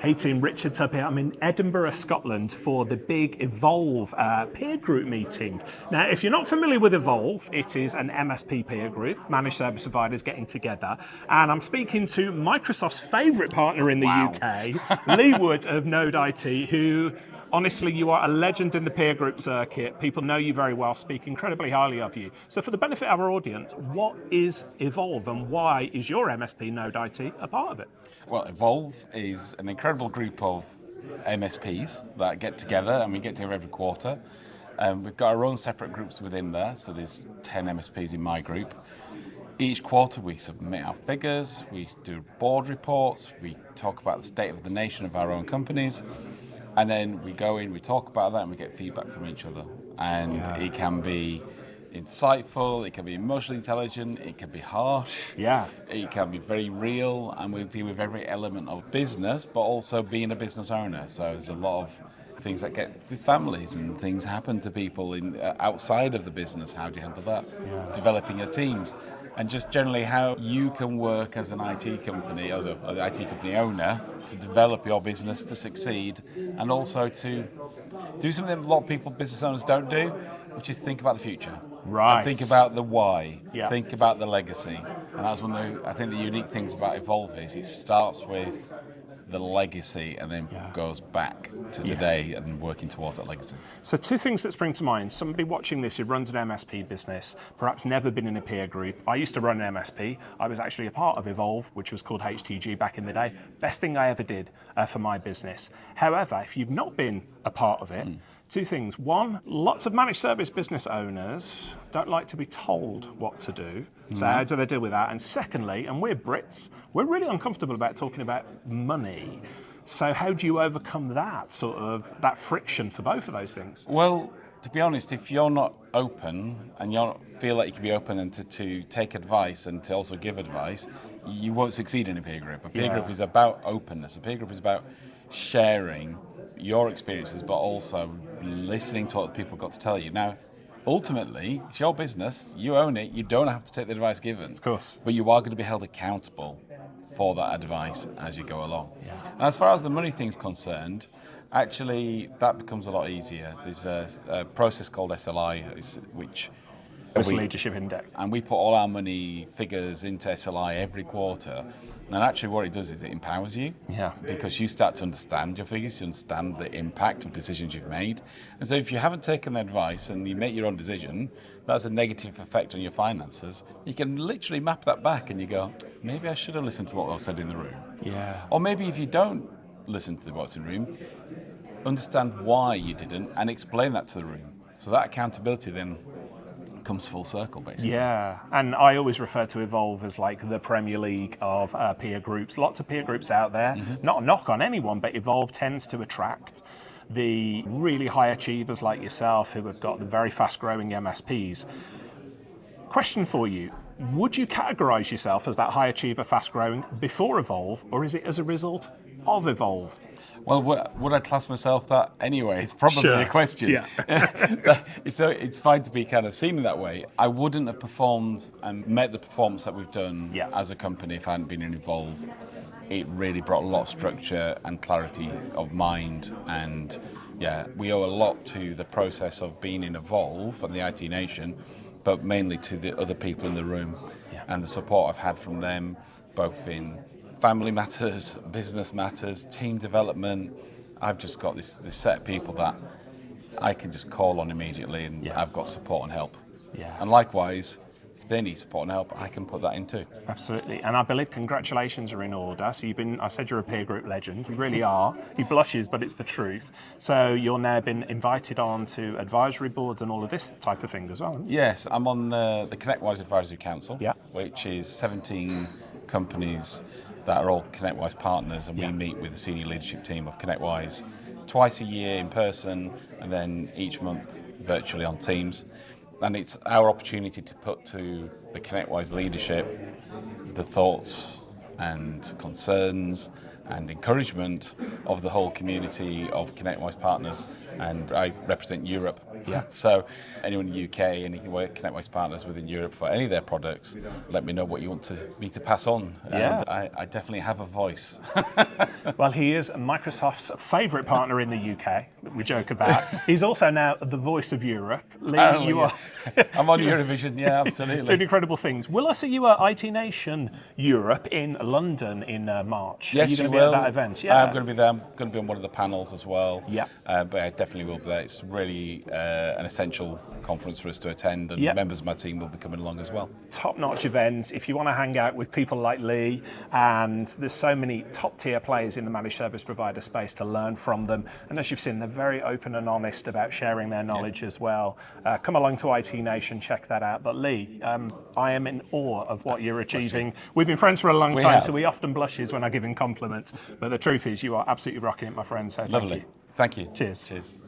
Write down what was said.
Hey team, Richard Tubb here. I'm in Edinburgh, Scotland for the big Evolve peer group meeting. Now, if you're not familiar with Evolve, it is an MSP peer group, managed service providers getting together. And I'm speaking to Microsoft's favourite partner in the UK, Leigh Wood of Node IT, who, honestly, you are a legend in the peer group circuit. People know you very well, speak incredibly highly of you. So for the benefit of our audience, what is Evolve and why is your MSP Node IT a part of it? Well, Evolve is an incredible group of MSPs that get together, and we get together every quarter. We've got our own separate groups within there, so there's 10 MSPs in my group. Each quarter we submit our figures, we do board reports, we talk about the state of the nation of our own companies, and then we go in, we talk about that, and we get feedback from each other. And it can be insightful, it can be emotionally intelligent, it can be harsh, it can be very real, and we'll deal with every element of business, but also being a business owner. So there's a lot of things that get with families, and things happen to people outside of the business. How do you handle that? Developing your teams, and just generally how you can work as an IT company, as an IT company owner, to develop your business to succeed, and also to do something that a lot of people, business owners, don't do, which is think about the future. Right. And think about the why. Think about the legacy. And that's one of the, I think, the unique things about Evolve is it starts with the legacy and then goes back to today and working towards that legacy. So two things that spring to mind. Somebody watching this who runs an MSP business, perhaps never been in a peer group. I used to run an MSP. I was actually a part of Evolve, which was called HTG back in the day. Best thing I ever did for my business. However, if you've not been a part of it, two things. One, lots of managed service business owners don't like to be told what to do. So how do they deal with that? And secondly, and we're Brits, we're really uncomfortable about talking about money. So how do you overcome that sort of, that friction for both of those things? Well, to be honest, if you're not open and you don't feel like you can be open and to take advice and to also give advice, you won't succeed in a peer group. A peer group is about openness. A peer group is about sharing your experiences, but also listening to what people got to tell you. Now, ultimately, it's your business, you own it, you don't have to take the advice given. Of course. But you are going to be held accountable for that advice as you go along. And as far as the money thing's concerned, actually, that becomes a lot easier. There's a process called SLI, which Leadership Index. And we put all our money figures into SLI every quarter. And actually what it does is it empowers you, because you start to understand your figures, you understand the impact of decisions you've made. And so if you haven't taken the advice and you make your own decision, that's a negative effect on your finances. You can literally map that back and you go, maybe I should have listened to what was said in the room. Or maybe if you don't listen to what's in the room, understand why you didn't and explain that to the room. So that accountability then comes full circle, basically. And I always refer to Evolve as like the Premier League of peer groups. Lots of peer groups out there. Not a knock on anyone, but Evolve tends to attract the really high achievers like yourself who have got the very fast growing MSPs. Question for you. Would you categorise yourself as that high achiever, fast growing before Evolve, or is it as a result of Evolve? Well, would I class myself that anyway? It's probably a question. So it's fine to be kind of seen in that way. I wouldn't have performed and met the performance that we've done as a company if I hadn't been in Evolve. It really brought a lot of structure and clarity of mind, and we owe a lot to the process of being in Evolve and the IT Nation, but mainly to the other people in the room and the support I've had from them, both in family matters, business matters, team development. I've just got this set of people that I can just call on immediately, and I've got support and help. And likewise, if they need support and help, I can put that in too. Absolutely. And I believe congratulations are in order. So I said you're a peer group legend. You really are. He blushes, but it's the truth. So you're now been invited on to advisory boards and all of this type of thing as well. Yes, I'm on the ConnectWise Advisory Council, which is 17 companies that are all ConnectWise partners, and we meet with the senior leadership team of ConnectWise twice a year in person, and then each month virtually on Teams. And it's our opportunity to put to the ConnectWise leadership the thoughts and concerns and encouragement of the whole community of ConnectWise partners, and I represent Europe. Yeah. So anyone in the UK, any ConnectWise partners within Europe for any of their products, let me know what you want me to pass on. Yeah. And I definitely have a voice. Well, he is Microsoft's favourite partner in the UK, that we joke about. He's also now the voice of Europe. Leigh, you are... I'm on Eurovision, yeah, absolutely. Doing incredible things. Will I see you at IT Nation Europe in London in March? Yes, Are you going to be will. at that event? Yeah. I'm going to be there. I'm going to be on one of the panels as well. Yeah. But I definitely will be there. It's really an essential conference for us to attend, and Yeah. members of my team will be coming along as well. Top-notch events. If you want to hang out with people like Leigh, and there's so many top-tier players in the managed service provider space to learn from them. And as you've seen, they're very open and honest about sharing their knowledge as well. Come along to IT Nation, check that out. But Leigh, I am in awe of what you're achieving. We've been friends for a long time, so we often blushes when I give him compliments. But the truth is, you are absolutely rocking it, my friend. So Lovely. Thank you. Cheers. Cheers.